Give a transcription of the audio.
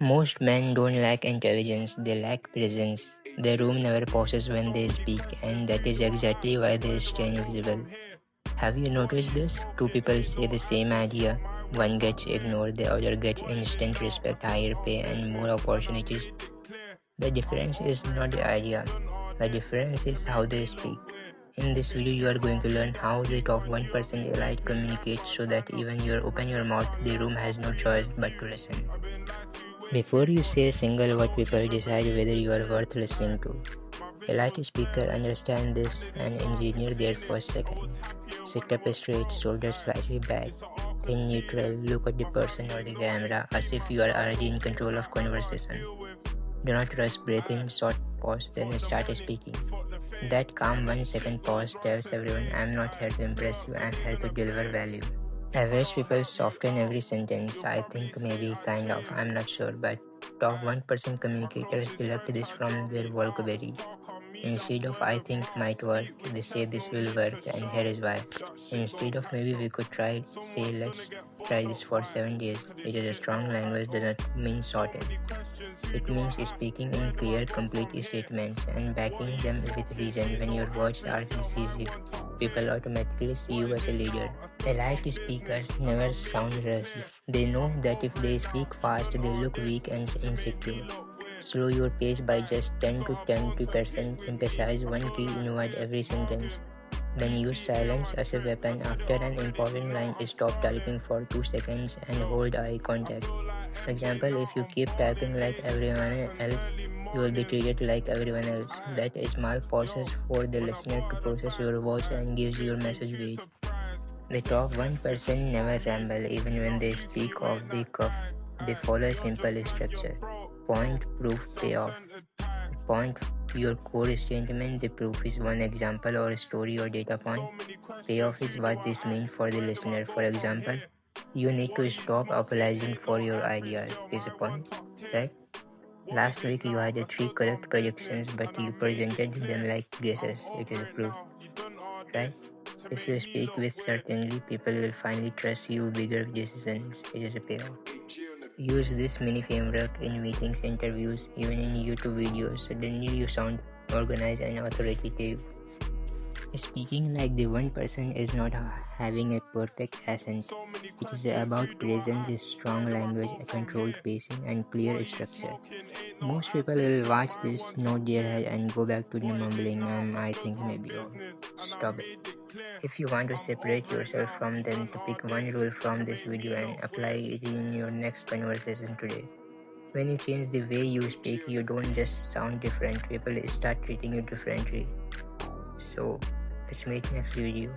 Most men don't lack intelligence, they lack presence. Their room never pauses when they speak, and that is exactly why they stay invisible. Have you noticed this? Two people say the same idea. One gets ignored, the other gets instant respect, higher pay, and more opportunities. The difference is not the idea, the difference is how they speak. In this video, you are going to learn how the top 1% elite communicates so that even you open your mouth, the room has no choice but to listen. Before you say a single word, people decide whether you are worth listening to. Elite speaker understand this and engineer their first second. Sit up straight, shoulders slightly back. Think neutral, look at the person or the camera as if you are already in control of conversation. Do not rush, breathe in, short pause, then start speaking. That calm 1 second pause tells everyone I am not here to impress you, I am here to deliver value. Average people soften every sentence. I think, maybe, kind of, I'm not sure, but top 1% communicators deduct this from their vocabulary. Instead of I think might work, they say this will work and here is why. Instead of maybe we could try, say let's try this for 7 days. It is a strong language does not mean shorten. It means speaking in clear, complete statements and backing them with reason. When your words are decisive, people automatically see you as a leader. Elite speakers never sound rushed. They know that if they speak fast, they look weak and insecure. Slow your pace by just 10 to 20%. Emphasize one key word every sentence. Then use silence as a weapon. After an important line, stop typing for 2 seconds and hold eye contact. Example, if you keep typing like everyone else, you will be treated like everyone else. That is small pauses for the listener to process your words and gives your message weight. The top 1% never ramble even when they speak off the cuff. They follow a simple structure. Point, proof, payoff. Point your core statement, the proof is one example or story or data point. Payoff is what this means for the listener. For example, you need to stop apologizing for your ideas is a point, right? Last week you had 3 correct projections but you presented them like guesses. It is a proof, right? If you speak with certainty, people will finally trust you bigger decisions. It is a payoff. Use this mini framework in meetings, interviews, even in YouTube videos. Suddenly you sound organized and authoritative. Speaking like the 1% is not having a perfect accent. It is about presence, strong language, a controlled pacing, and clear structure. Most people will watch this, nod their head, and go back to the mumbling, I think maybe, or stop it. If you want to separate yourself from them, to pick one rule from this video and apply it in your next conversation today. When you change the way you speak, you don't just sound different, people start treating you differently. So, let's meet next video.